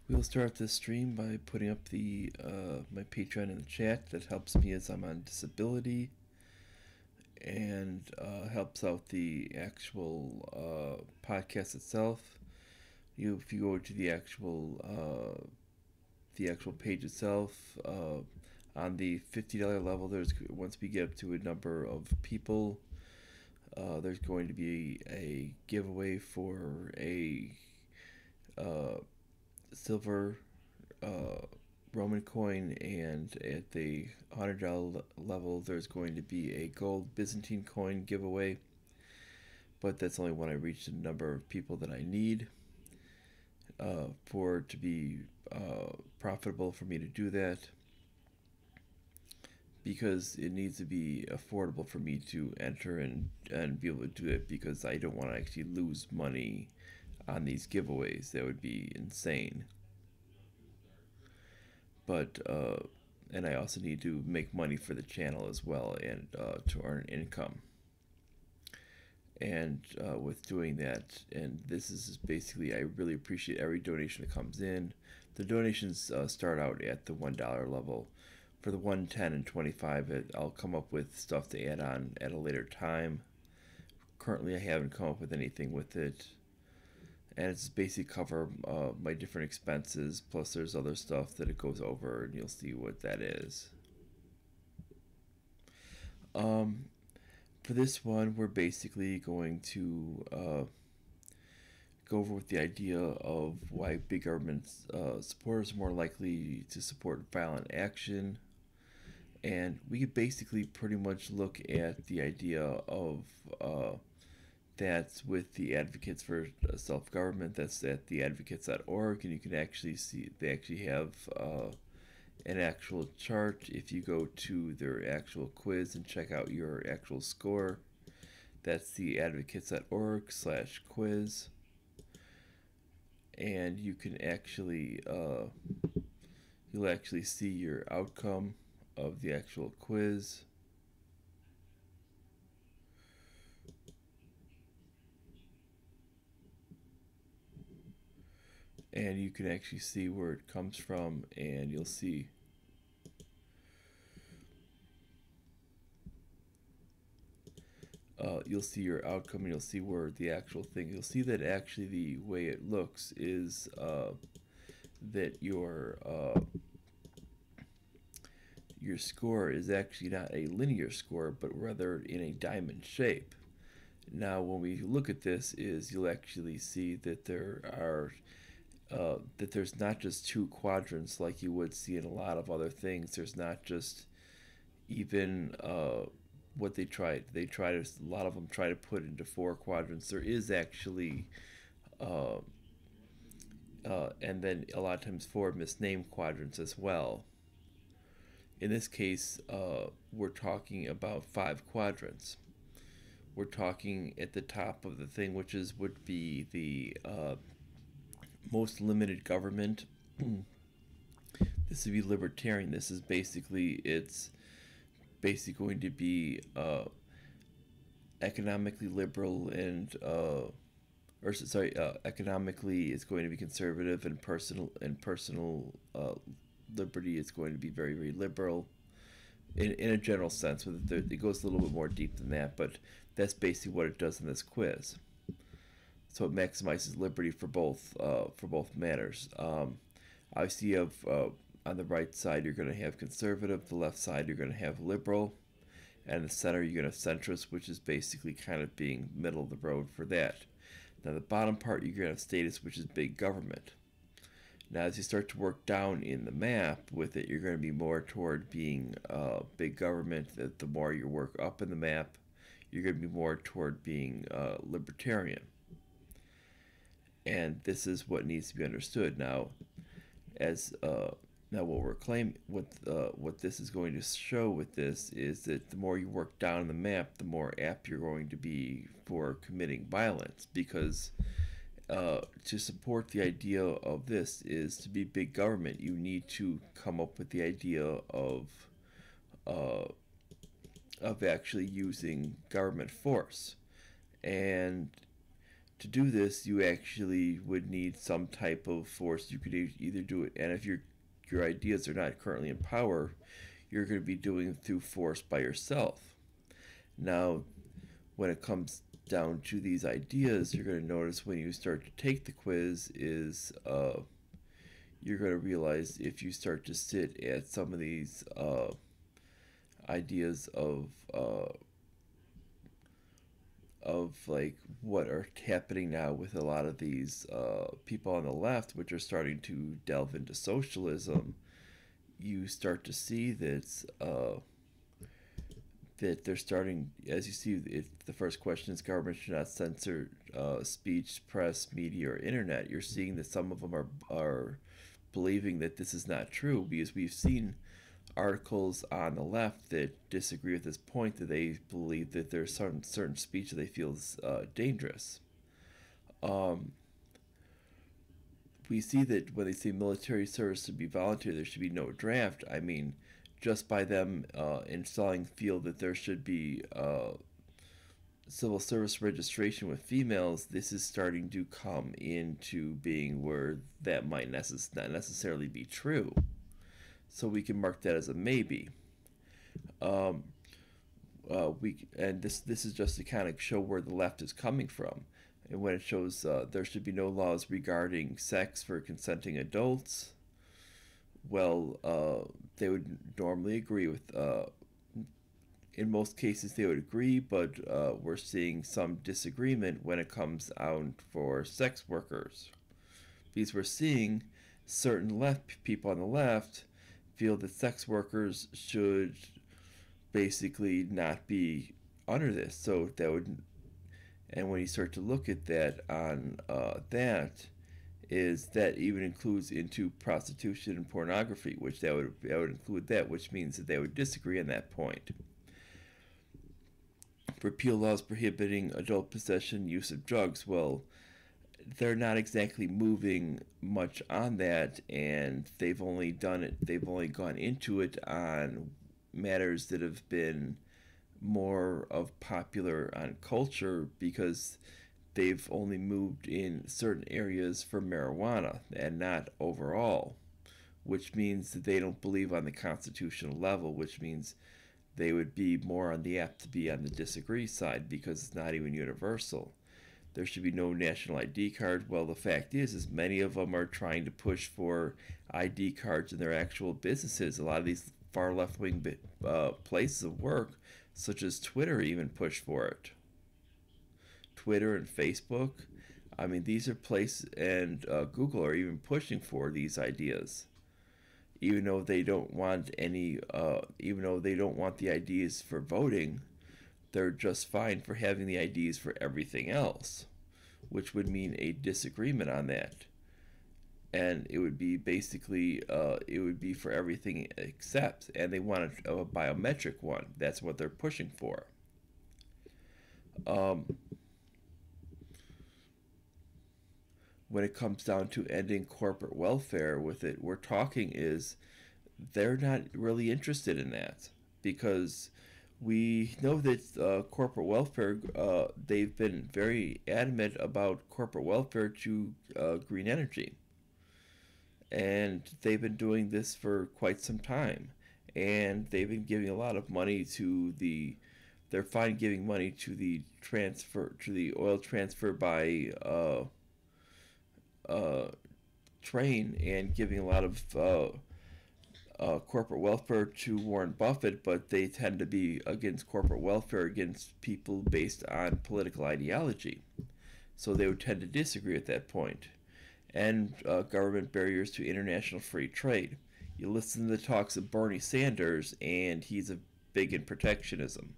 We'll start this stream by putting up the my Patreon in the chat. That helps me as I'm on disability, and helps out the actual podcast itself. If you go to the actual page itself, on the $50 level, once we get up to a number of people, there's going to be a giveaway for a silver Roman coin, and at the $100 level there's going to be a gold Byzantine coin giveaway, but that's only when I reach the number of people that I need for it to be profitable for me to do that, because it needs to be affordable for me to enter and be able to do it, because I don't want to actually lose money on these giveaways. That would be insane. But and I also need to make money for the channel as well, and to earn income. And with doing that, and this is basically, I really appreciate every donation that comes in. The donations start out at the $1 level. For the $1, $10, and $25, I'll come up with stuff to add on at a later time. Currently, I haven't come up with anything with it, and it's basically cover my different expenses, plus there's other stuff that it goes over, and you'll see what that is. For this one, we're basically going to go over with the idea of why big government supporters are more likely to support violent action. And we could basically pretty much look at the idea of that's with the advocates for self-government. That's at theadvocates.org, and you can actually see they actually have an actual chart. If you go to their actual quiz and check out your actual score, that's theadvocates.org/quiz, and you can actually you'll actually see your outcome of the actual quiz. And you can actually see where it comes from, and you'll see your outcome, and you'll see where the actual thing, you'll see that actually the way it looks is that your score is actually not a linear score, but rather in a diamond shape. Now, when we look at this, you'll actually see that there's not just two quadrants like you would see in a lot of other things. There's not just even what they try to, a lot of them try to put into four quadrants. There is actually and then a lot of times four misnamed quadrants as well. In this case, we're talking about 5 quadrants. We're talking at the top of the thing, which would be the most limited government. This would be libertarian. This is basically going to be economically liberal, and economically it's going to be conservative, and personal liberty is going to be very, very liberal in a general sense. It goes a little bit more deep than that, but that's basically what it does in this quiz. So it maximizes liberty for both matters. Obviously, you have on the right side you're going to have conservative, the left side you're going to have liberal, and the center you're going to have centrist, which is basically kind of being middle of the road for that. Now the bottom part you're going to have statist, which is big government. Now, as you start to work down in the map with it, you're going to be more toward being big government. That the more you work up in the map, you're going to be more toward being libertarian. And this is what needs to be understood. Now, what this is going to show with this is that the more you work down in the map, the more apt you're going to be for committing violence, because to support the idea of this is to be big government. You need to come up with the idea of actually using government force, and to do this, you actually would need some type of force. You could either do it, and if your ideas are not currently in power, you're going to be doing it through force by yourself. Now, when it comes down to these ideas, you're going to notice when you start to take the quiz is you're going to realize if you start to sit at some of these ideas of like what are happening now with a lot of these people on the left, which are starting to delve into socialism, you start to see that that they're starting, as you see, if the first question is government should not censor speech, press, media, or internet, you're seeing that some of them are believing that this is not true, because we've seen articles on the left that disagree with this point, that they believe that there's certain speech that they feel is dangerous. We see that when they say military service should be voluntary, there should be no draft. I mean, just by them installing feel that there should be civil service registration with females, this is starting to come into being where that might not necessarily be true. So we can mark that as a maybe. And this is just to kind of show where the left is coming from. And when it shows there should be no laws regarding sex for consenting adults, well, they would normally agree with, in most cases they would agree, but we're seeing some disagreement when it comes out for sex workers. Because we're seeing certain left people on the left feel that sex workers should basically not be under this. So that would, and when you start to look at that on that even includes into prostitution and pornography, which that would include that, which means that they would disagree on that point. Repeal laws prohibiting adult possession, use of drugs. Well, they're not exactly moving much on that, and they've only gone into it on matters that have been more of popular on culture, because they've only moved in certain areas for marijuana and not overall, which means that they don't believe on the constitutional level, which means they would be more on the apt to be on the disagree side, because it's not even universal. There should be no national ID card. Well, the fact is many of them are trying to push for ID cards in their actual businesses. A lot of these far left-wing places of work, such as Twitter, even push for it. Twitter and Facebook, I mean, these are places, and Google are even pushing for these ideas, even though they don't want any, even though they don't want the IDs for voting. They're just fine for having the IDs for everything else, which would mean a disagreement on that. And it would be basically, it would be for everything except, and they want a biometric one. That's what they're pushing for. When it comes down to ending corporate welfare with it, we're talking is they're not really interested in that, because we know that corporate welfare, they've been very adamant about corporate welfare to green energy. And they've been doing this for quite some time. And they've been giving a lot of money to they're fine giving money to the oil transfer by train, and giving a lot of corporate welfare to Warren Buffett, but they tend to be against corporate welfare against people based on political ideology. So they would tend to disagree at that point. And government barriers to international free trade. You listen to the talks of Bernie Sanders, and he's a big in protectionism.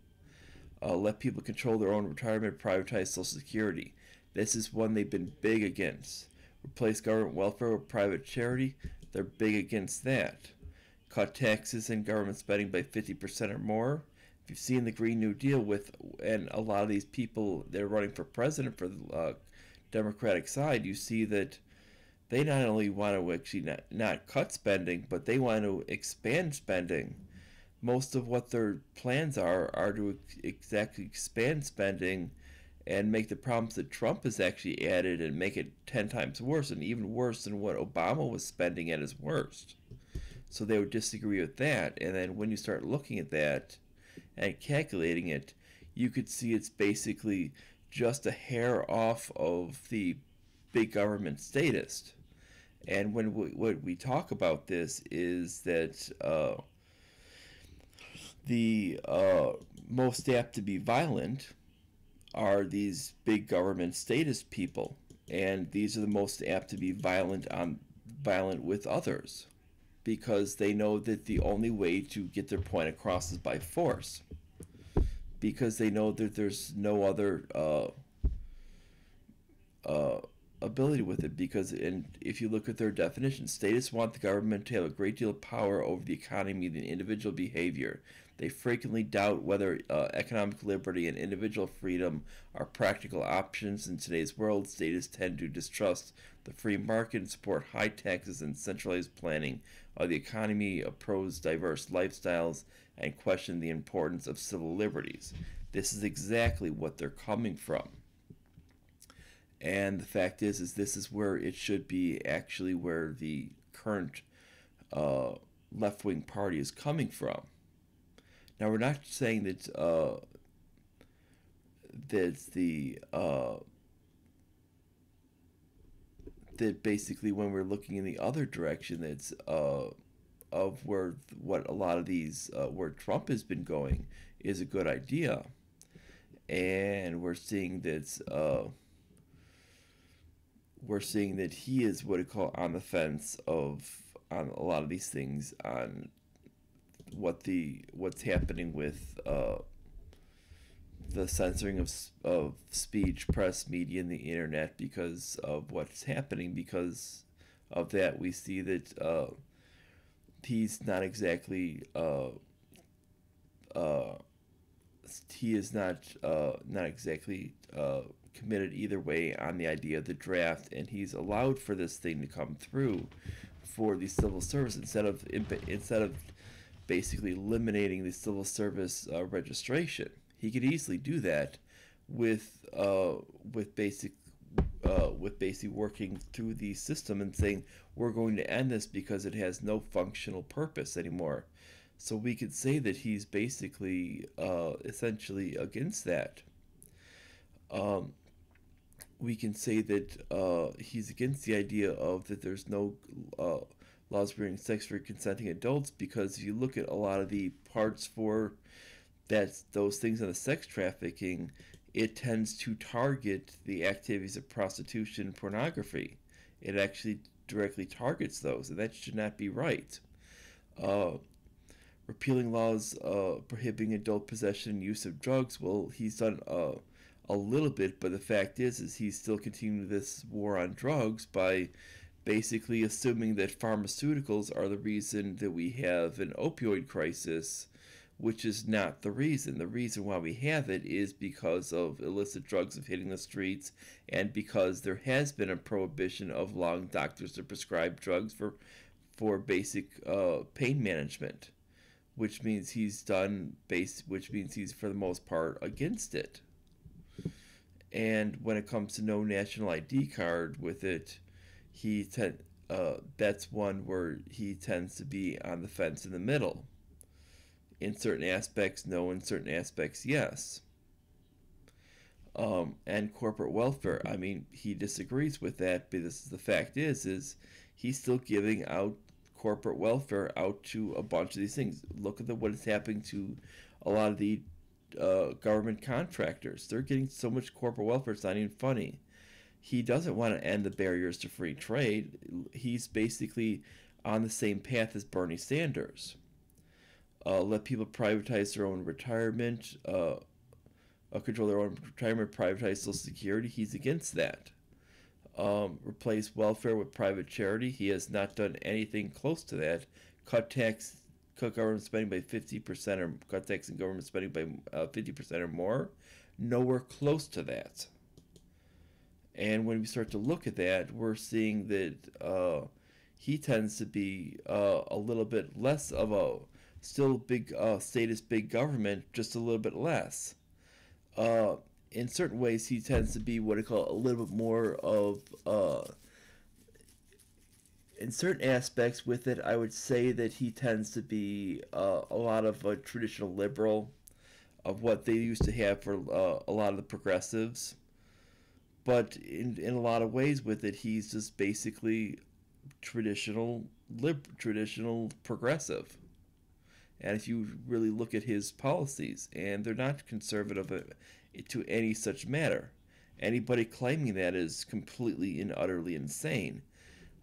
Let people control their own retirement, privatize Social Security. This is one they've been big against. Replace government welfare with private charity. They're big against that. Cut taxes and government spending by 50% or more. If you've seen the Green New Deal and a lot of these people that are running for president for the Democratic side, you see that they not only want to actually not cut spending, but they want to expand spending. Most of what their plans are to exactly expand spending and make the problems that Trump has actually added and make it 10 times worse, and even worse than what Obama was spending at his worst. So they would disagree with that. And then when you start looking at that and calculating it, you could see it's basically just a hair off of the big government statist. And what we talk about this is that the most apt to be violent are these big government statist people, and these are the most apt to be violent with others, because they know that the only way to get their point across is by force, because they know that there's no other ability with it. Because if you look at their definition, statists want the government to have a great deal of power over the economy and individual behavior. They frequently doubt whether economic liberty and individual freedom are practical options in today's world. Statists tend to distrust the free market and support high taxes and centralized planning of the economy, oppose diverse lifestyles, and question the importance of civil liberties. This is exactly what they're coming from. And the fact is this is where it should be, actually, where the current left-wing party is coming from. Now, we're not saying that that basically when we're looking in the other direction, that's of what a lot of these where Trump has been going is a good idea, and we're seeing that he is what I call on the fence on a lot of these things, on what's happening with the censoring of speech, press, media, and the internet. Because of what's happening, because of that, we see that he's not exactly he is not exactly committed either way on the idea of the draft, and he's allowed for this thing to come through for the civil service instead of basically eliminating the civil service registration. He could easily do that with basic working through the system and saying, we're going to end this because it has no functional purpose anymore. So we could say that he's basically essentially against that. We can say that he's against the idea of that there's no laws regarding sex for consenting adults, because if you look at a lot of the parts for those things on the sex trafficking, it tends to target the activities of prostitution and pornography. It actually directly targets those, and that should not be right. Repealing laws prohibiting adult possession and use of drugs, well, he's done a little bit, but the fact is he's still continuing this war on drugs by basically assuming that pharmaceuticals are the reason that we have an opioid crisis, which is not the reason. The reason why we have it is because of illicit drugs of hitting the streets, and because there has been a prohibition of allowing doctors to prescribe drugs for basic pain management, which means he's for the most part against it. And when it comes to no national ID card with it, that's one where he tends to be on the fence in the middle. In certain aspects, no. In certain aspects, yes. And corporate welfare, I mean, he disagrees with that, but the fact is he's still giving out corporate welfare out to a bunch of these things. Look at what is happening to a lot of the government contractors. They're getting so much corporate welfare, it's not even funny. He doesn't want to end the barriers to free trade. He's basically on the same path as Bernie Sanders. Let people privatize their own retirement, control their own retirement, privatize Social Security. He's against that. Replace welfare with private charity. He has not done anything close to that. Cut government spending by 50%, or cut tax and government spending by 50% or more. Nowhere close to that. And when we start to look at that, we're seeing that he tends to be a little bit less of a still big statist, big government, just a little bit less. in certain ways, he tends to be what I call a little bit more of, in certain aspects with it, I would say that he tends to be a lot of a traditional liberal of what they used to have for a lot of the progressives. But in a lot of ways with it, he's just basically traditional progressive. And if you really look at his policies, and they're not conservative to any such matter, anybody claiming that is completely and utterly insane.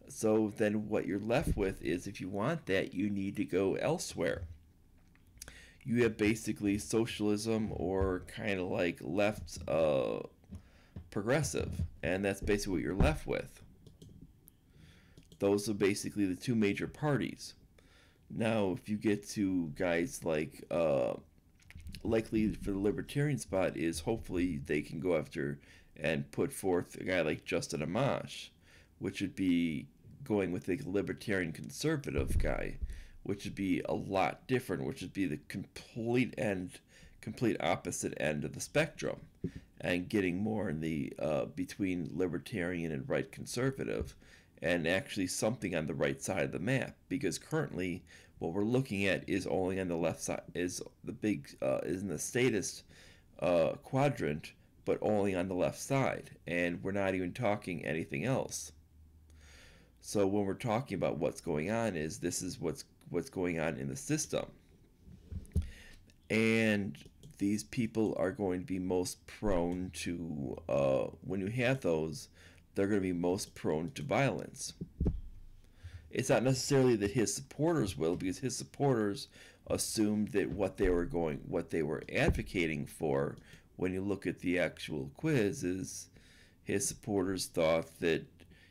So then what you're left with is, if you want that, you need to go elsewhere. You have basically socialism or kind of like left progressive, and that's basically what you're left with. Those are basically the two major parties. Now, if you get to guys like, likely for the libertarian spot is hopefully they can go after and put forth a guy like Justin Amash, which would be going with a libertarian conservative guy, which would be a lot different, which would be the complete opposite end of the spectrum, and getting more in the between libertarian and right conservative, and actually something on the right side of the map. Because currently, what we're looking at is only on the left side, is the big is in the statist quadrant, but only on the left side, and we're not even talking anything else. So when we're talking about what's going on, is this is what's going on in the system, and these people are going to be most prone to, when you have those, they're going to be most prone to violence. It's not necessarily that his supporters will, because his supporters assumed that what they were advocating for, when you look at the actual quiz, is his supporters thought that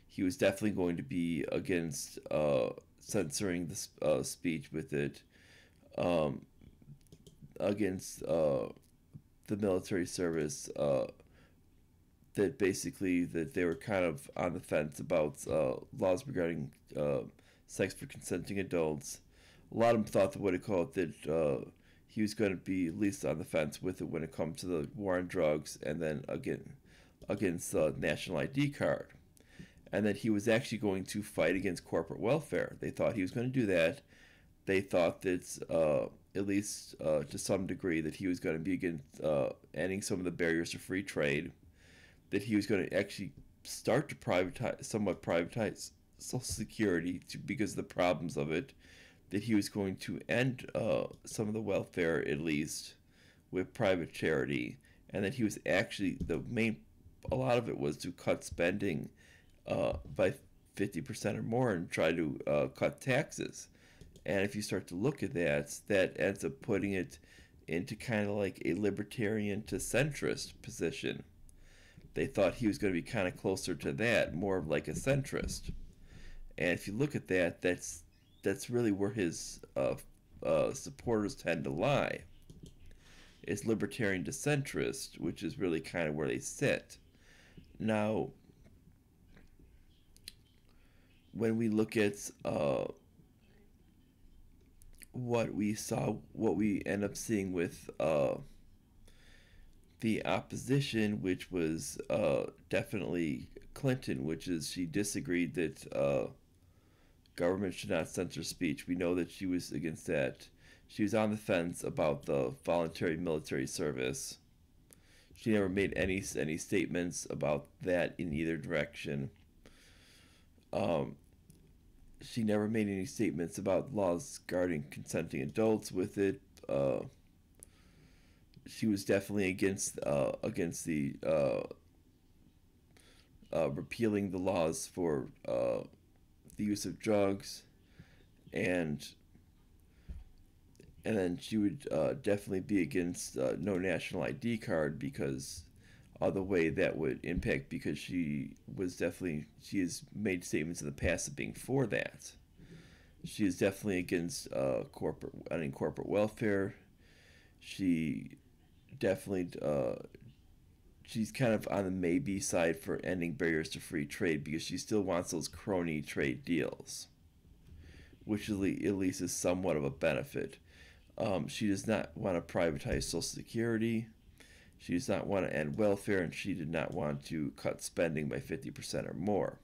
he was definitely going to be against censoring the speech with it, against the military service, that basically that they were kind of on the fence about laws regarding sex for consenting adults. A lot of them thought that what he called that he was going to be at least on the fence with it when it comes to the war on drugs, and then again against the national ID card, and that he was actually going to fight against corporate welfare. They thought he was going to do that. They thought that at least to some degree that he was going to be against ending some of the barriers to free trade, that he was going to actually start to somewhat privatize Social Security because of the problems of it, that he was going to end some of the welfare at least with private charity, and that he was actually a lot of it was to cut spending by 50% or more, and try to cut taxes. And if you start to look at that, that ends up putting it into kind of like a libertarian to centrist position. They thought he was going to be kind of closer to that, more of like a centrist. And if you look at that, that's really where his supporters tend to lie. It's libertarian to centrist, which is really kind of where they sit. Now, when we look at what we end up seeing with the opposition, which was definitely Clinton, which is she disagreed that government should not censor speech. We know that she was against that. She was on the fence about the voluntary military service. She never made any statements about that in either direction. She never made any statements about laws guarding consenting adults with it. She was definitely against the repealing the laws for the use of drugs, and then she would definitely be against no national ID card because of the way that would impact, because she has made statements in the past of being for that. She is definitely against corporate welfare. She definitely she's kind of on the maybe side for ending barriers to free trade, because she still wants those crony trade deals, which at least is somewhat of a benefit. She does not want to privatize Social Security. She does not want to end welfare, and she did not want to cut spending by 50% or more.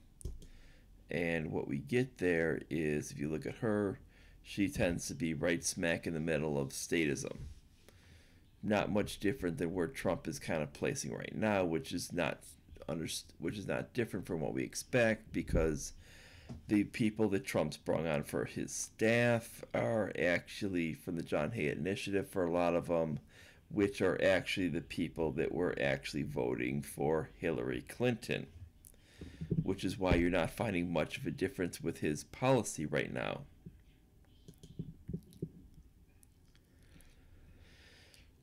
And what we get there is, if you look at her, she tends to be right smack in the middle of statism. Not much different than where Trump is kind of placing right now, which is not different from what we expect, because the people that Trump sprung on for his staff are actually from the John Hay Initiative for a lot of them, which are actually the people that were actually voting for Hillary Clinton, which is why you're not finding much of a difference with his policy right now.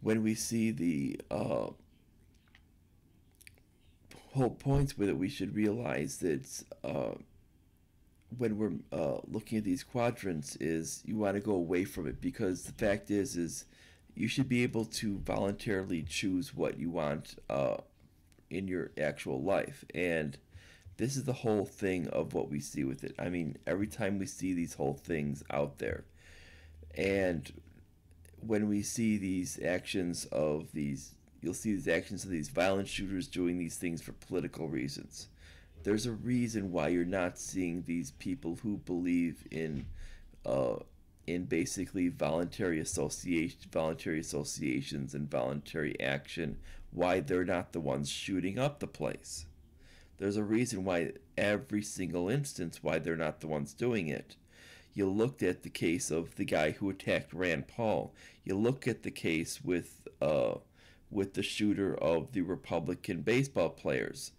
When we see the whole points with it, we should realize that when we're looking at these quadrants, is you want to go away from it, because the fact is you should be able to voluntarily choose what you want in your actual life. And this is the whole thing of what we see with it. I mean, every time we see these whole things out there, and when we see these actions of these, you'll see these actions of these violent shooters doing these things for political reasons. There's a reason why you're not seeing these people who believe in basically voluntary associations and voluntary action, why they're not the ones shooting up the place. There's a reason why every single instance why they're not the ones doing it. You looked at the case of the guy who attacked Rand Paul. You look at the case with the shooter of the Republican baseball players.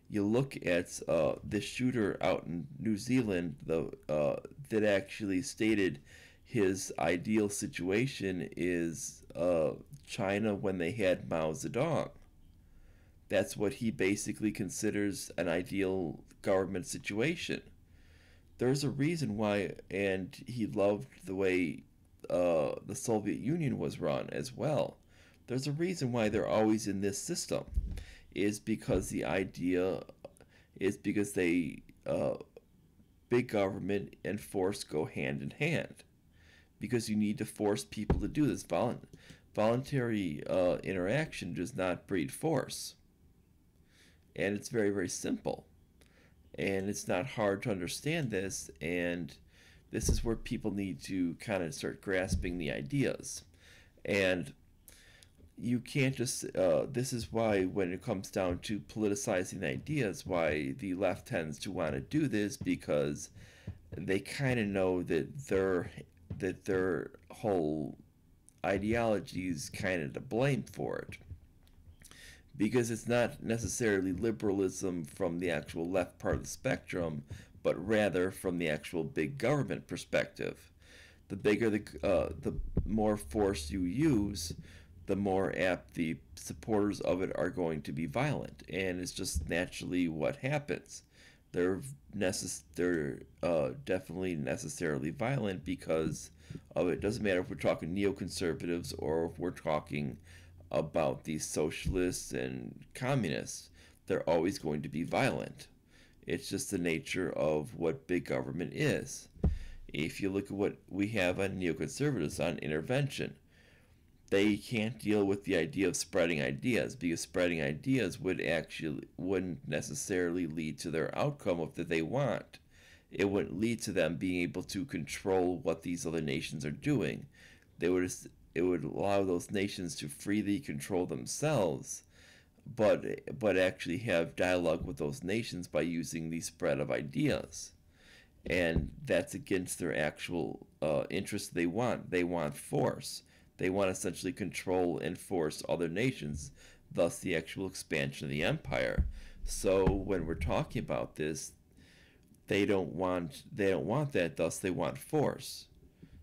You look at the shooter out in New Zealand that actually stated his ideal situation is China when they had Mao Zedong. That's what he basically considers an ideal government situation. There's a reason why, and he loved the way the Soviet Union was run as well. There's a reason why they're always in this system, is because the idea is because they big government and force go hand in hand, because you need to force people to do this. Voluntary interaction does not breed force, and it's very, very simple, and it's not hard to understand this, and this is where people need to kind of start grasping the ideas. And you can't just this is why, when it comes down to politicizing ideas, why the left tends to want to do this, because they kind of know that their whole ideology is kind of to blame for it, because it's not necessarily liberalism from the actual left part of the spectrum, but rather from the actual big government perspective. The bigger the more force you use, the more apt the supporters of it are going to be violent, and it's just naturally what happens. They're definitely necessarily violent because of it. Doesn't matter if we're talking neoconservatives or if we're talking about these socialists and communists. They're always going to be violent. It's just the nature of what big government is. If you look at what we have on neoconservatives on intervention, they can't deal with the idea of spreading ideas, because spreading ideas wouldn't necessarily lead to their outcome of that they want. It wouldn't lead to them being able to control what these other nations are doing. It would allow those nations to freely control themselves, but actually have dialogue with those nations by using the spread of ideas. And that's against their actual interests. They want force. They want to essentially control and force other nations, thus the actual expansion of the empire. So when we're talking about this, they don't want that, thus they want force.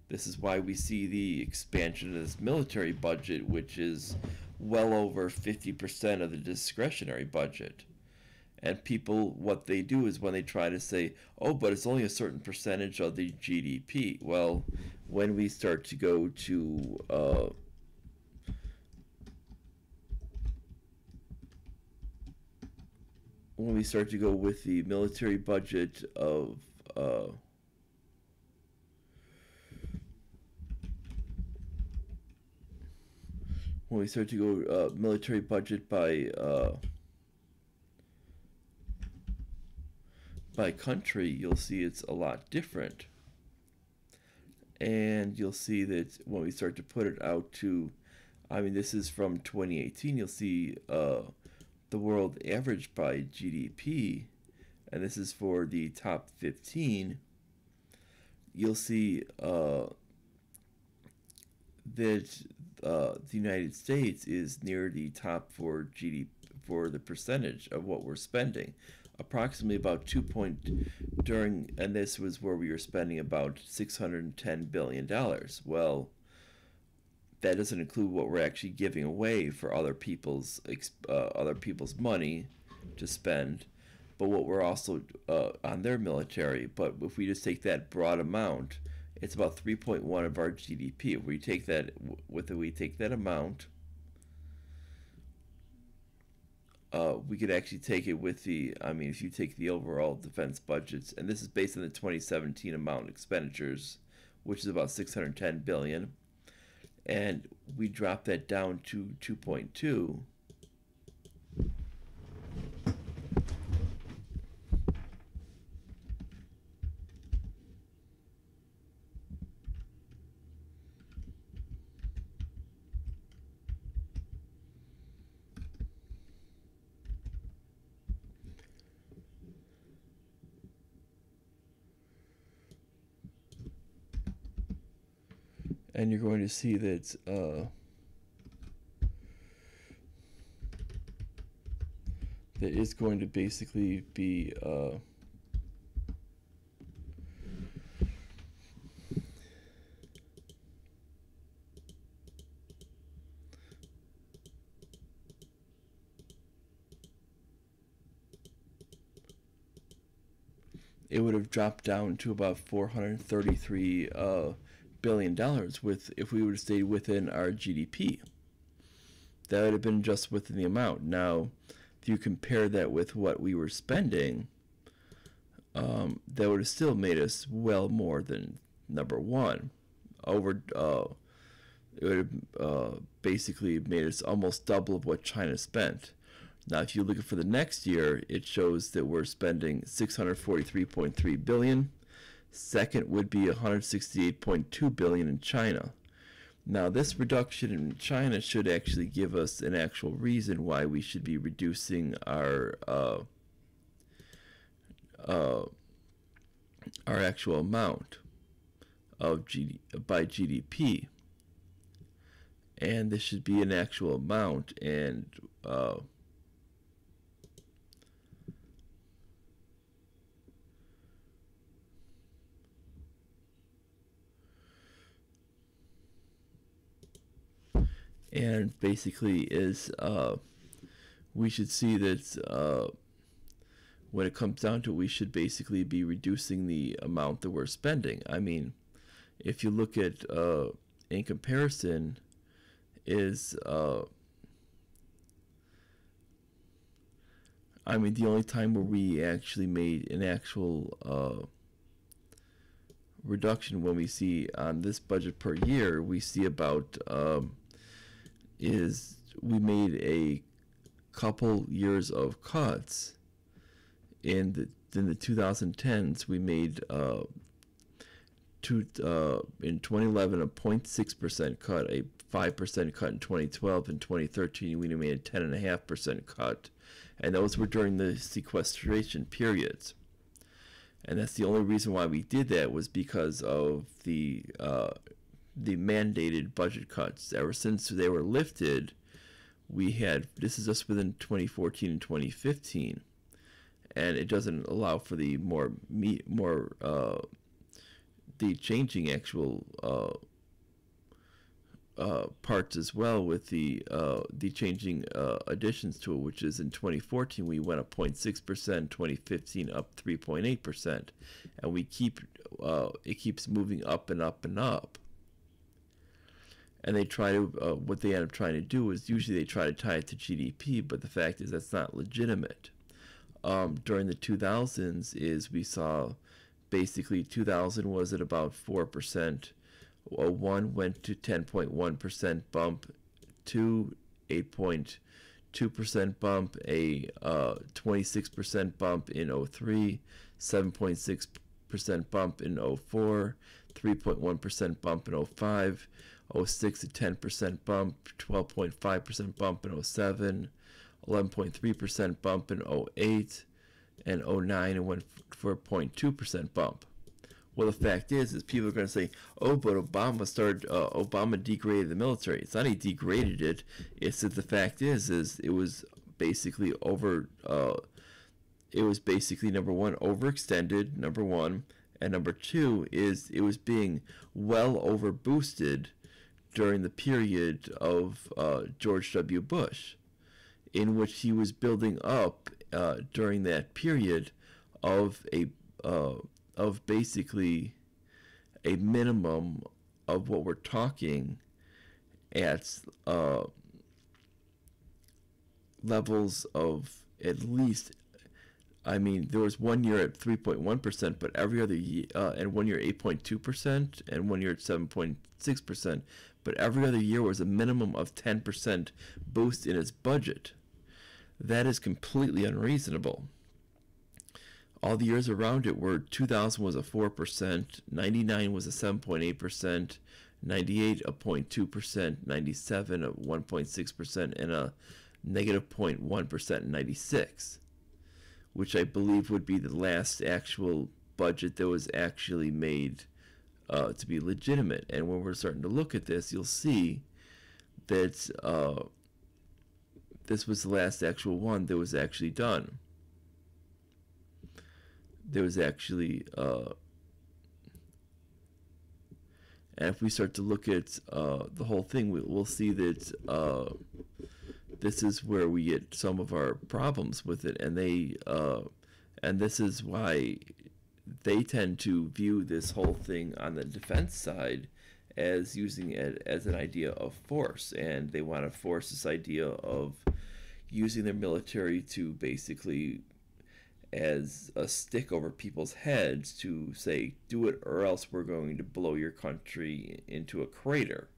This is why we see the expansion of this military budget, which is well over 50% of the discretionary budget. And people, what they do is when they try to say, oh, but it's only a certain percentage of the GDP. Well, when we start to go to with the military budget of when we start to go military budget by country, you'll see it's a lot different. And you'll see that when we start to put it out to, I mean, this is from 2018, you'll see the world average by GDP, and this is for the top 15. You'll see that the United States is near the top for GDP for the percentage of what we're spending. Approximately about and this was where we were spending about $610 billion. Well, that doesn't include what we're actually giving away for other people's money to spend, but what we're also on their military. But if we just take that broad amount, it's about 3.1 of our GDP. If we take that amount, we could actually take it with the, I mean, if you take the overall defense budgets, and this is based on the 2017 amount expenditures, which is about 610 billion, and we drop that down to 2.2. And you're going to see that that it's going to basically be it would have dropped down to about $433 billion if we would have stayed within our GDP. That would have been just within the amount. Now, if you compare that with what we were spending, that would have still made us well more than number one. It would have basically made us almost double of what China spent. Now, if you look for the next year, it shows that we're spending $643.3 billion. Second would be $168.2 billion in China. Now, this reduction in China should actually give us an actual reason why we should be reducing our actual amount of by GDP, and this should be an actual amount, and basically is we should see that when it comes down to it, we should basically be reducing the amount that we're spending. I mean, if you look at in comparison is I mean, the only time where we actually made an actual reduction, when we see on this budget per year, we see about is we made a couple years of cuts. In the 2010s, we made in 2011 a 0.6% cut, a 5% cut in 2012. In 2013, we made a 10.5% cut, and those were during the sequestration periods. And that's the only reason why we did that, was because of the mandated budget cuts. Ever since they were lifted, we had, this is just within 2014 and 2015, and it doesn't allow for the the changing actual parts as well, with the changing additions to it, which is in 2014 we went up 0.6%, 2015 up 3.8%, and we keep it keeps moving up and up and up. And they try to what they end up trying to do is usually they try to tie it to GDP, but the fact is that's not legitimate. During the 2000s is we saw basically 2000 was at about 4%. One went to 10.1% bump. 2, 8.2% bump, a 26% bump in 03, 7.6% bump in 04, 3.1% bump in 05, 06 a 10% bump, 12.5% bump in 07, 11.3% bump in 08, and 09 and went for a 0.2% bump. Well, the fact is people are going to say, oh, but Obama degraded the military. It's not he degraded it. It's that the fact is it was basically number one, overextended, number one, and number two is it was being well over boosted during the period of George W. Bush, in which he was building up during that period of basically a minimum of what we're talking at levels of at least, I mean, there was 1 year at 3.1%, but every other year, and 1 year 8.2%, and 1 year at 7.6%, but every other year was a minimum of 10% boost in its budget. That is completely unreasonable. All the years around it were 2000 was a 4%, 99 was a 7.8%, 98 a 0.2%, 97 a 1.6%, and a negative 0.1% in 96, which I believe would be the last actual budget that was actually made to be legitimate. And when we're starting to look at this, you'll see that this was the last actual one that was actually done. There was actually, and if we start to look at the whole thing, we'll see that this is where we get some of our problems with it, and this is why they tend to view this whole thing on the defense side as using it as an idea of force, and they want to force this idea of using their military to basically as a stick over people's heads to say, do it or else we're going to blow your country into a crater,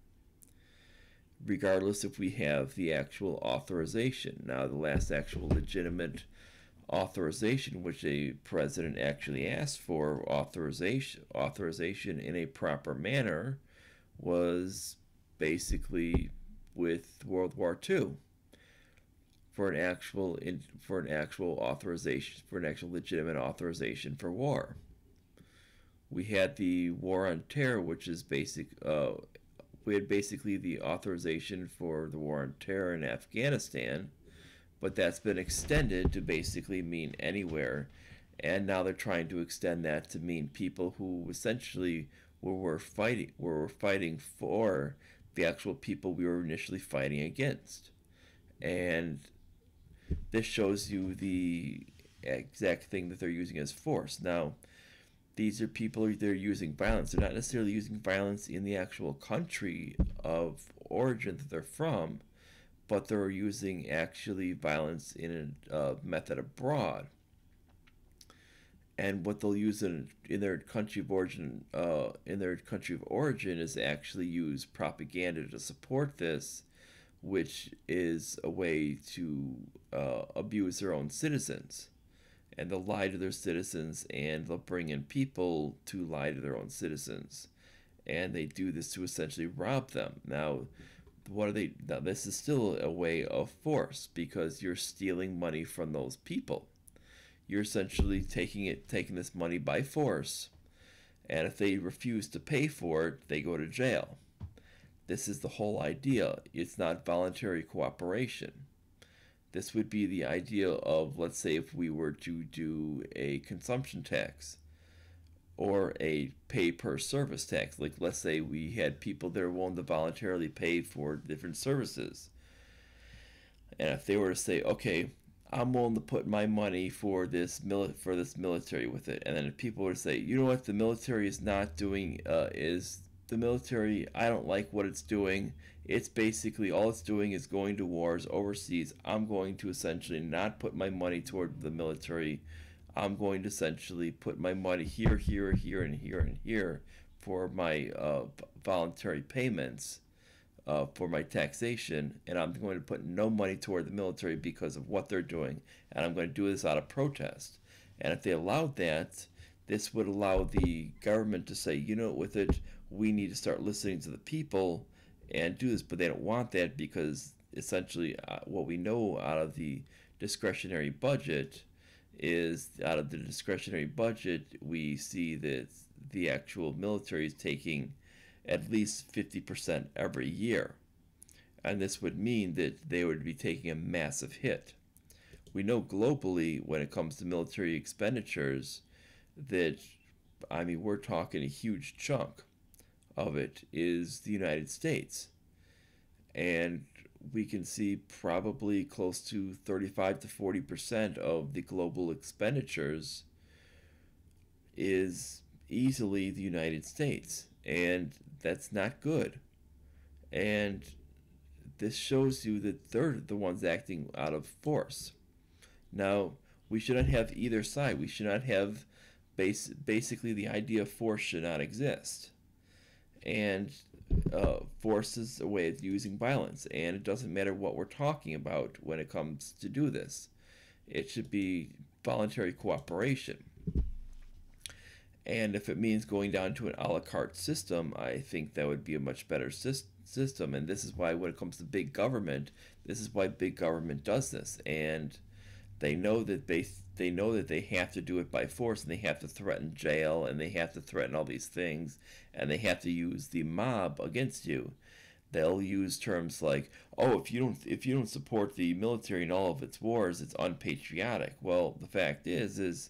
regardless if we have the actual authorization. Now, the last actual legitimate authorization, which a president actually asked for, authorization in a proper manner, was basically with World War II. For an actual authorization, for an actual legitimate authorization for war. We had the War on Terror, which is we had basically the authorization for the War on Terror in Afghanistan, but that's been extended to basically mean anywhere, and now they're trying to extend that to mean people who essentially were fighting for the actual people we were initially fighting against. And this shows you the exact thing that they're using as force. Now, these are people they're using violence. They're not necessarily using violence in the actual country of origin that they're from, but they're using actually violence in a method abroad. And what they'll use in their country of origin, is actually use propaganda to support this, which is a way to abuse their own citizens. And they'll lie to their citizens, and they'll bring in people to lie to their own citizens. And they do this to essentially rob them. Now, what are they? Now, this is still a way of force, because you're stealing money from those people. You're essentially taking this money by force, and if they refuse to pay for it, they go to jail. This is the whole idea. It's not voluntary cooperation. This would be the idea of, let's say, if we were to do a consumption tax or a pay per service tax. Like, let's say we had people that are willing to voluntarily pay for different services. And if they were to say, okay, I'm willing to put my money for this military with it. And then if people were to say, you know what the military is not doing the military, I don't like what it's doing. It's basically, all it's doing is going to wars overseas. I'm going to essentially not put my money toward the military. I'm going to essentially put my money here, here, here, and here, and here for my voluntary payments for my taxation, and I'm going to put no money toward the military because of what they're doing, and I'm going to do this out of protest. And if they allowed that, this would allow the government to say, you know, with it, we need to start listening to the people and do this. But they don't want that because essentially what we know out of the discretionary budget is we see that the actual military is taking at least 50% every year. And this would mean that they would be taking a massive hit. We know globally when it comes to military expenditures that, I mean, we're talking a huge chunk of it is the United States. And we can see probably close to 35 to 40% of the global expenditures is easily the United States. And that's not good. And this shows you that they're the ones acting out of force. Now, we should not have either side. We should not have basically the idea of force should not exist. And force is a way of using violence. And it doesn't matter what we're talking about when it comes to do this. It should be voluntary cooperation. And if it means going down to an a la carte system, I think that would be a much better system. And this is why when it comes to big government, this is why big government does this. And they know that they have to do it by force, and they have to threaten jail, and they have to threaten all these things, and they have to use the mob against you. They'll use terms like, "Oh, if you don't support the military in all of its wars, it's unpatriotic." Well, the fact is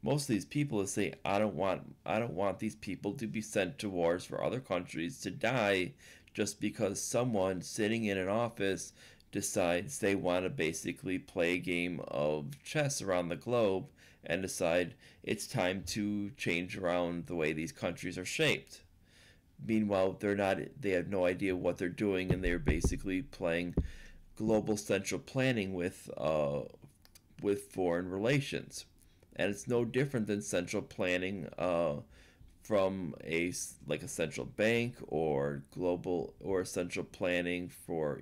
most of these people say, I don't want these people to be sent to wars for other countries to die just because someone sitting in an office decides they want to basically play a game of chess around the globe and decide it's time to change around the way these countries are shaped. Meanwhile, they have no idea what they're doing, and they're basically playing global central planning with foreign relations. And it's no different than central planning from a central bank or global or central planning for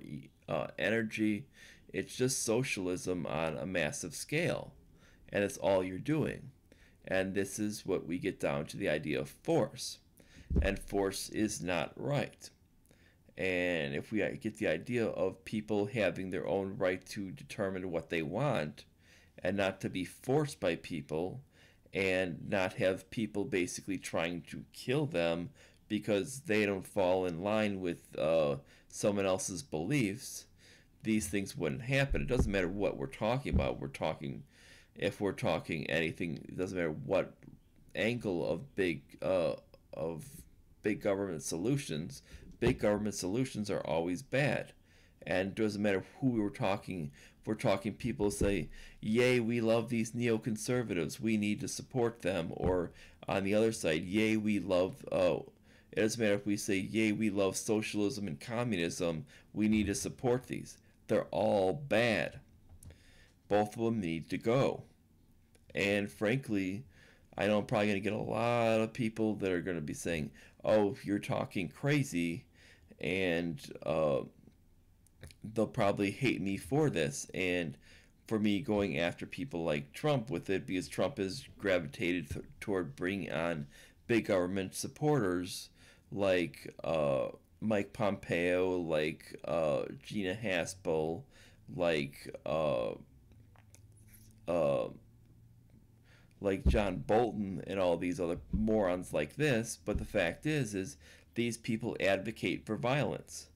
energy. It's just socialism on a massive scale, and it's all you're doing. And this is what we get down to the idea of force. And force is not right. And if we get the idea of people having their own right to determine what they want, and not to be forced by people, and not have people basically trying to kill them because they don't fall in line with someone else's beliefs, these things wouldn't happen. It doesn't matter what we're talking about. If we're talking anything, it doesn't matter what angle of big government solutions. Big government solutions are always bad. And it doesn't matter who we're talking. If we're talking people say, yay, we love these neoconservatives, we need to support them. Or on the other side, yay, we love, it doesn't matter if we say, yay, we love socialism and communism, we need to support these. They're all bad. Both of them need to go. And frankly, I know I'm probably going to get a lot of people that are going to be saying, oh, you're talking crazy, and they'll probably hate me for this and for me going after people like Trump with it, because Trump has gravitated toward bringing on big government supporters like Mike Pompeo, like Gina Haspel, like John Bolton and all these other morons like this. But the fact is these people advocate for violence.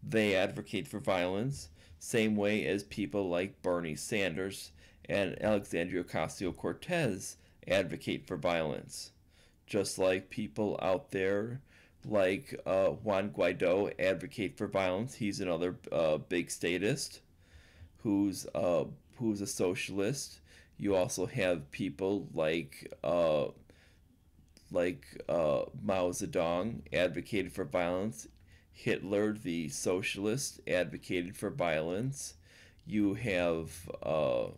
They advocate for violence same way as people like Bernie Sanders and Alexandria Ocasio-Cortez advocate for violence. Just like people out there like Juan Guaido advocate for violence. He's another big statist who's a socialist. You also have people like Mao Zedong advocated for violence. Hitler, the socialist, advocated for violence. You have all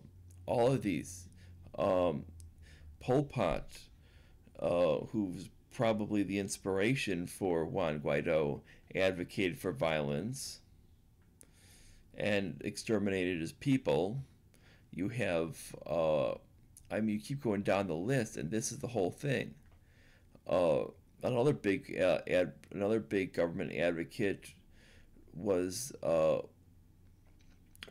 of these. Pol Pot, who's probably the inspiration for Juan Guaido, advocated for violence and exterminated his people. You have, you keep going down the list, and this is the whole thing. Another big government advocate was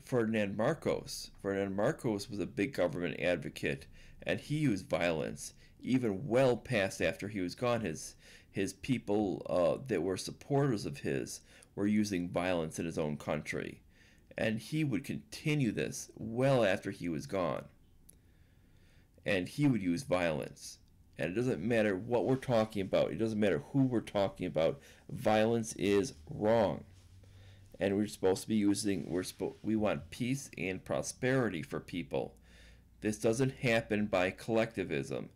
Ferdinand Marcos. Ferdinand Marcos was a big government advocate, and he used violence even well past after he was gone. His people that were supporters of his were using violence in his own country, and he would continue this well after he was gone. And he would use violence. And it doesn't matter what we're talking about. It doesn't matter who we're talking about. Violence is wrong. And we're supposed to be we want peace and prosperity for people. This doesn't happen by collectivism.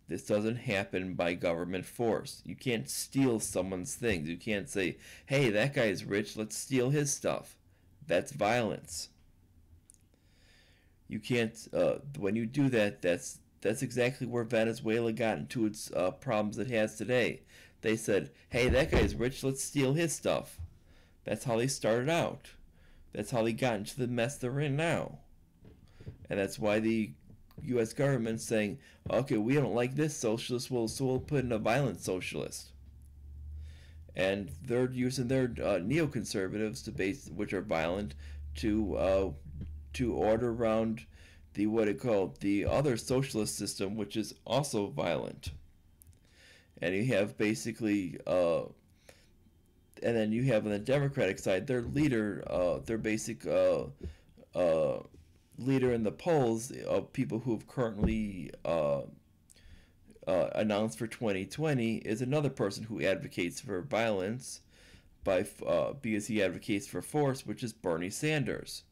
This doesn't happen by government force. You can't steal someone's things. You can't say, hey, that guy's rich, let's steal his stuff. That's violence. You can't, when you do that, that's exactly where Venezuela got into its problems it has today. They said, hey, that guy's rich, let's steal his stuff. That's how they started out. That's how they got into the mess they're in now. And that's why the U.S. government's saying, okay, we don't like this socialist, so we'll put in a violent socialist. And they're using their neoconservatives which are violent, to order around the other socialist system, which is also violent. And you have basically, and then you have on the Democratic side their leader, their basic leader in the polls of people who have currently announced for 2020 is another person who advocates for violence because he advocates for force, which is Bernie Sanders.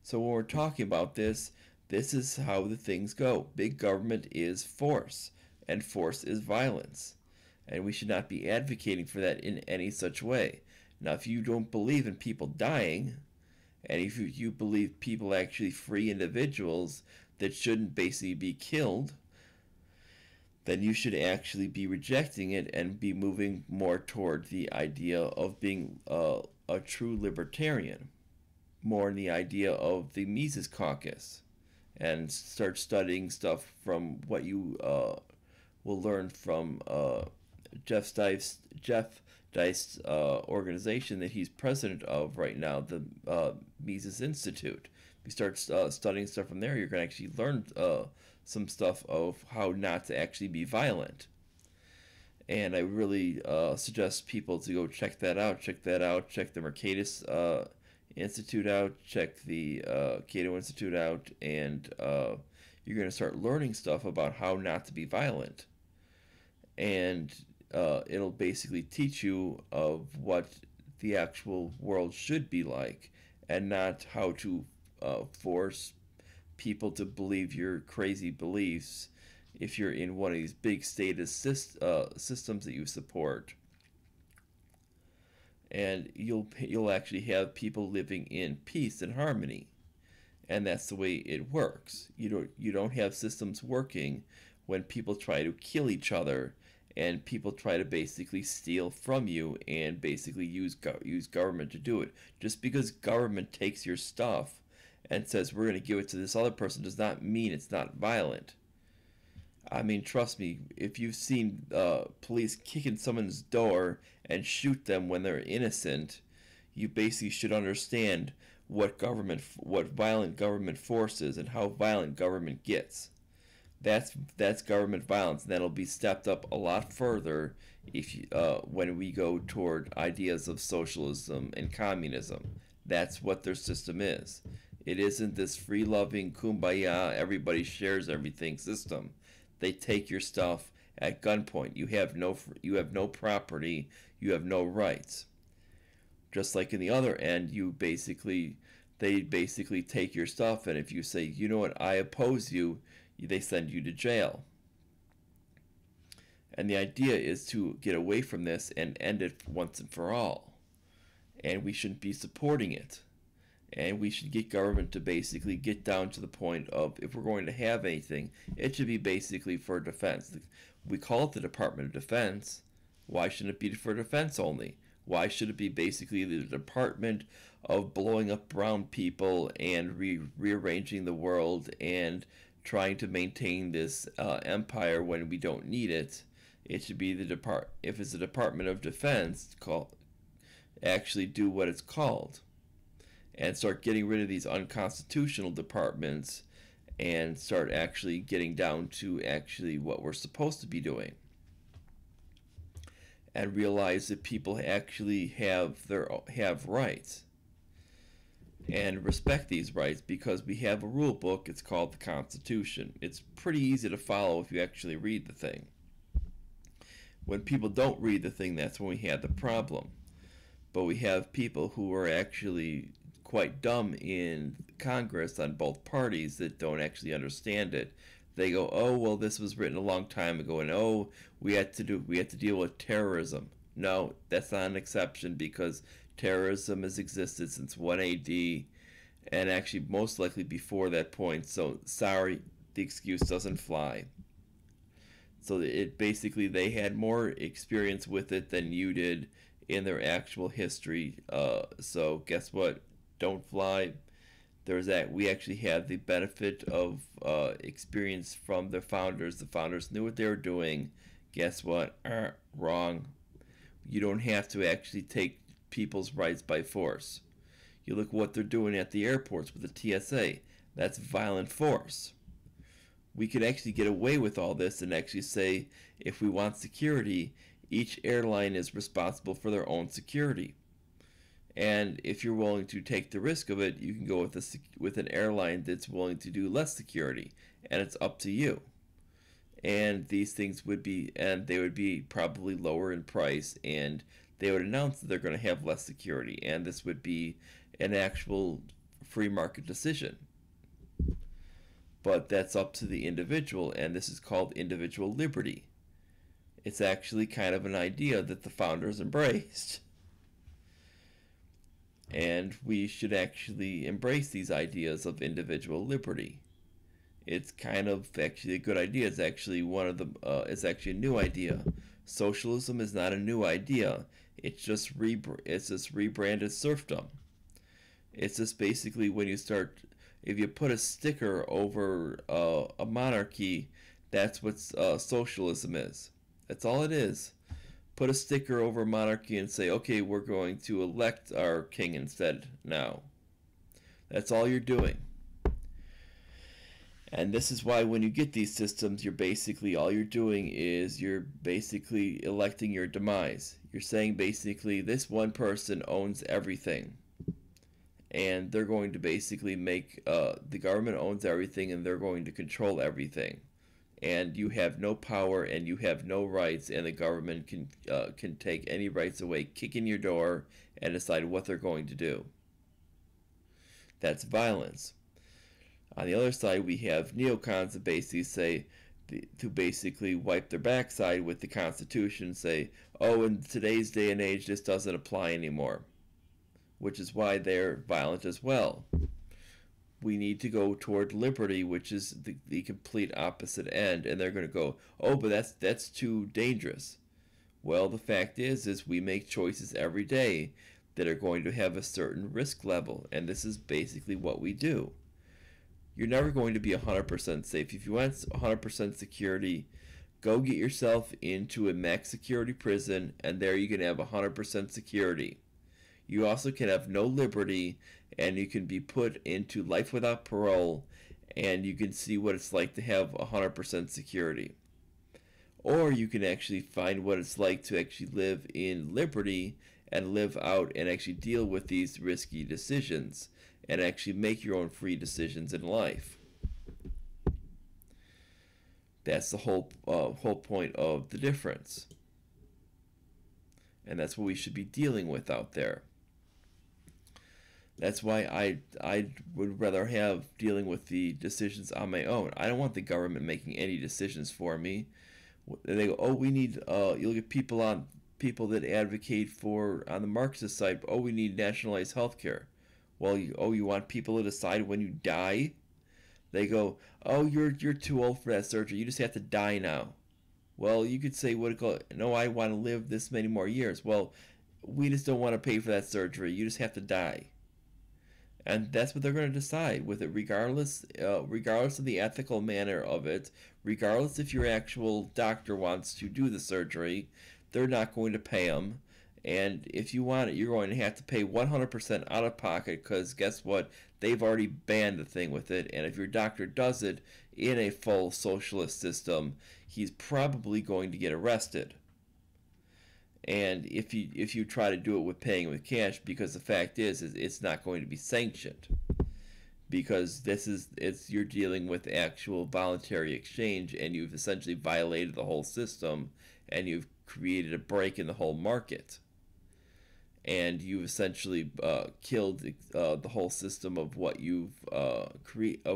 So when we're talking about this is how the things go. Big government is force, and force is violence. And we should not be advocating for that in any such way. Now, if you don't believe in people dying, and if you believe people actually free individuals that shouldn't basically be killed, then you should actually be rejecting it and be moving more toward the idea of being a true libertarian, more in the idea of the Mises Caucus, and start studying stuff from what you will learn from Jeff Deist's organization that he's president of right now, the Mises Institute. If you start studying stuff from there, you're going to actually learn some stuff of how not to actually be violent. And I really suggest people to go check that out. Check the Mercatus Institute out. Check the Cato Institute out. And you're going to start learning stuff about how not to be violent. And it'll basically teach you of what the actual world should be like, and not how to force people to believe your crazy beliefs if you're in one of these big statist systems that you support. And you'll actually have people living in peace and harmony, and that's the way it works. You don't have systems working when people try to kill each other, and people try to basically steal from you and basically use government to do it. Just because government takes your stuff and says we're going to give it to this other person does not mean it's not violent. I mean, trust me, if you've seen police kick in someone's door and shoot them when they're innocent, you basically should understand what violent government force is and how violent government gets. That's government violence, and that'll be stepped up a lot further when we go toward ideas of socialism and communism. That's what their system is. It isn't this free-loving, kumbaya, everybody shares everything system. They take your stuff at gunpoint. You have no property. You have no rights. Just like in the other end, they basically take your stuff, and if you say, you know what, I oppose you, they send you to jail. And the idea is to get away from this and end it once and for all. And we shouldn't be supporting it. And we should get government to basically get down to the point of, if we're going to have anything, it should be basically for defense. We call it the Department of Defense. Why shouldn't it be for defense only? Why should it be basically the department of blowing up brown people and rearranging the world and trying to maintain this empire when we don't need it? It should be if it's the Department of Defense, actually do what it's called and start getting rid of these unconstitutional departments and start actually getting down to actually what we're supposed to be doing, and realize that people actually have rights and respect these rights, because we have a rule book. It's called the Constitution. It's pretty easy to follow if you actually read the thing. When people don't read the thing, that's when we have the problem. But we have people who are actually quite dumb in Congress on both parties that don't actually understand it. They go, oh, well, this was written a long time ago, and oh, we had to deal with terrorism. No, that's not an exception, because terrorism has existed since 1 AD, and actually most likely before that point. So sorry, the excuse doesn't fly. So it basically, they had more experience with it than you did in their actual history. So guess what? Don't fly. We actually had the benefit of experience from the founders. The founders knew what they were doing. Guess what? Wrong. You don't have to actually take people's rights by force. You look what they're doing at the airports with the TSA. That's violent force. We could actually get away with all this and actually say, if we want security, each airline is responsible for their own security. And if you're willing to take the risk of it, you can go with an airline that's willing to do less security, and it's up to you. And these things they would be probably lower in price, and they would announce that they're going to have less security, and this would be an actual free market decision. But that's up to the individual, and this is called individual liberty. It's actually kind of an idea that the founders embraced. And we should actually embrace these ideas of individual liberty. It's kind of actually a good idea. It's actually it's actually a new idea. Socialism is not a new idea. It's just rebranded serfdom. It's just basically if you put a sticker over a monarchy, that's what socialism is. That's all it is. Put a sticker over monarchy and say, okay, we're going to elect our king instead now. That's all you're doing. And this is why when you get these systems, all you're doing is you're basically electing your demise. You're saying basically this one person owns everything. And they're going to basically make, the government owns everything, and they're going to control everything. And you have no power, and you have no rights, and the government can take any rights away, kick in your door, and decide what they're going to do. That's violence. On the other side, we have neocons that basically say, to basically wipe their backside with the Constitution, say, oh, in today's day and age, this doesn't apply anymore. Which is why they're violent as well. We need to go toward liberty, which is the complete opposite end, and they're going to go, oh, but that's too dangerous. Well, the fact is we make choices every day that are going to have a certain risk level, and this is basically what we do. You're never going to be 100% safe. If you want 100% security, go get yourself into a max security prison, and there you can have 100% security. You also can have no liberty, and you can be put into life without parole, and you can see what it's like to have 100% security. Or you can actually find what it's like to actually live in liberty and live out and actually deal with these risky decisions and actually make your own free decisions in life. That's the whole point of the difference. And that's what we should be dealing with out there. That's why I would rather have dealing with the decisions on my own. I don't want the government making any decisions for me. They go, oh, we need, you'll get people that advocate for, on the Marxist side, oh, we need nationalized health care. Well, you want people to decide when you die? They go, oh, you're too old for that surgery. You just have to die now. Well, you could say, no, I want to live this many more years. Well, we just don't want to pay for that surgery. You just have to die. And that's what they're going to decide with it, regardless of the ethical manner of it, regardless if your actual doctor wants to do the surgery, they're not going to pay them. And if you want it, you're going to have to pay 100% out of pocket, because guess what? They've already banned the thing with it. And if your doctor does it in a full socialist system, he's probably going to get arrested. And if you try to do it with paying with cash, because the fact is it's not going to be sanctioned, because you're dealing with actual voluntary exchange, and you've essentially violated the whole system, and you've created a break in the whole market, and you've essentially killed the whole system of what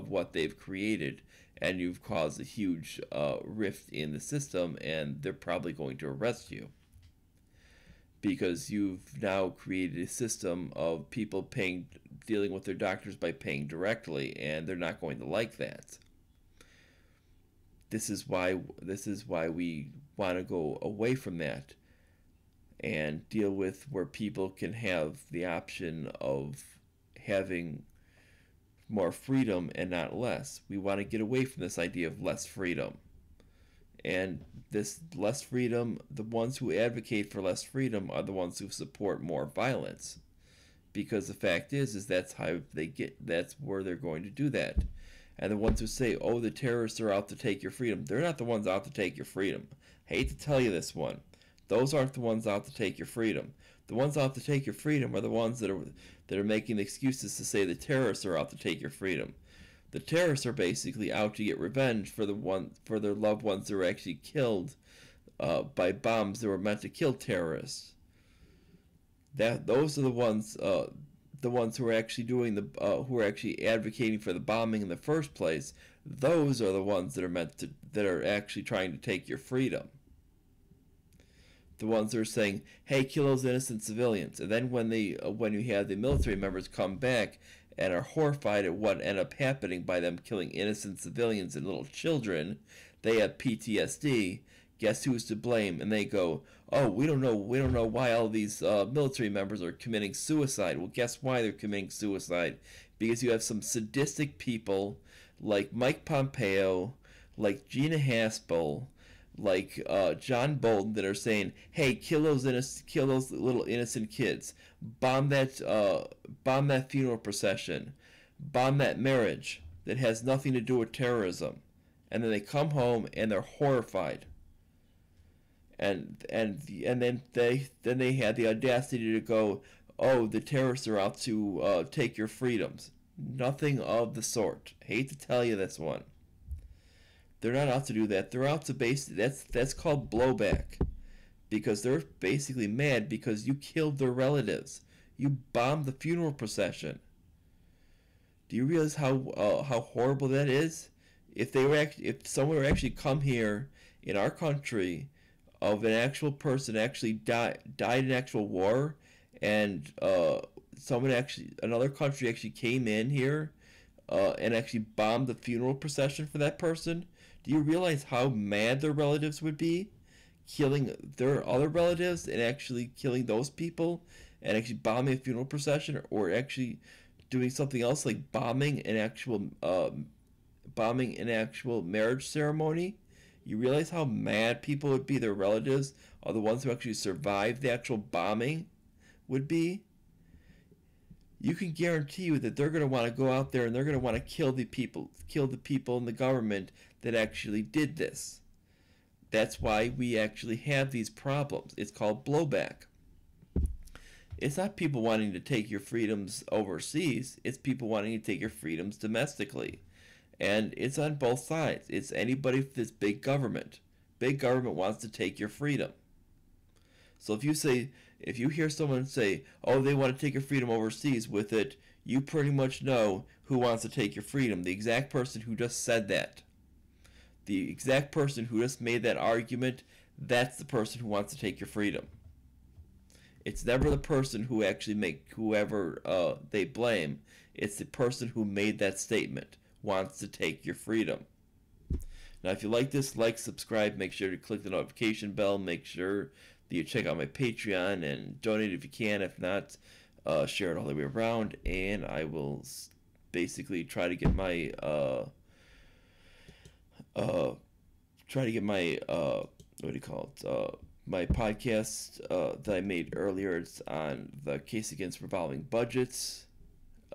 what they've created, and you've caused a huge rift in the system, and they're probably going to arrest you, because you've now created a system of people dealing with their doctors by paying directly, and they're not going to like that. This is why we want to go away from that and deal with where people can have the option of having more freedom and not less. We want to get away from this idea of less freedom. And this less freedom, the ones who advocate for less freedom are the ones who support more violence, because the fact is that's where they're going to do that. And the ones who say, oh, the terrorists are out to take your freedom, they're not the ones out to take your freedom. Hate to tell you this one. Those aren't the ones out to take your freedom. The ones out to take your freedom are the ones that are making excuses to say the terrorists are out to take your freedom. The terrorists are basically out to get revenge for their loved ones that were actually killed by bombs that were meant to kill terrorists. Those are the ones who are actually who are actually advocating for the bombing in the first place. Those are the ones that are actually trying to take your freedom. The ones that are saying, "Hey, kill those innocent civilians," and then when you have the military members come back and are horrified at what ended up happening by them killing innocent civilians and little children, they have PTSD. Guess who's to blame? And they go, "Oh, we don't know why all these military members are committing suicide." Well, guess why they're committing suicide? Because you have some sadistic people like Mike Pompeo, like Gina Haspel, like John Bolton, that are saying, "Hey, kill those little innocent kids, bomb that funeral procession, bomb that marriage that has nothing to do with terrorism," and then they come home and they're horrified, and then they had the audacity to go, "Oh, the terrorists are out to take your freedoms." Nothing of the sort. Hate to tell you this one. They're not out to do that. They're out to that's called blowback, because they're basically mad because you killed their relatives. You bombed the funeral procession. Do you realize how horrible that is? If someone were actually come here in our country, of an actual person actually died in actual war, and another country actually came in here and actually bombed the funeral procession for that person, do you realize how mad their relatives would be? Killing their other relatives and actually killing those people, and actually bombing a funeral procession, or actually doing something else like bombing an actual marriage ceremony. You realize how mad people would be, their relatives, or the ones who actually survived the actual bombing, would be? You can guarantee you that they're going to want to go out there and they're going to want to kill the people in the government that actually did this. That's why we actually have these problems. It's called blowback. It's not people wanting to take your freedoms overseas. It's people wanting to take your freedoms domestically. And it's on both sides. It's anybody with this big government. Big government wants to take your freedom. So if you hear someone say, "Oh, they want to take your freedom overseas with it," you pretty much know who wants to take your freedom. The exact person who just said that. The exact person who just made that argument, that's the person who wants to take your freedom. It's never the person who actually whoever they blame. It's the person who made that statement wants to take your freedom. Now, if you like this, subscribe, make sure to click the notification bell, make sure that you check out my Patreon and donate if you can. If not, share it all the way around, and I will basically try to get my what do you call it? My podcast that I made earlier. It's on the case against revolving budgets,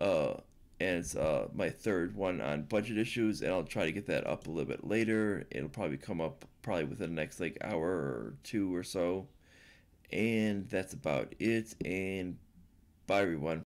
and it's my third one on budget issues, and I'll try to get that up a little bit later. It'll probably come up probably within the next like hour or two or so, and that's about it. And bye, everyone.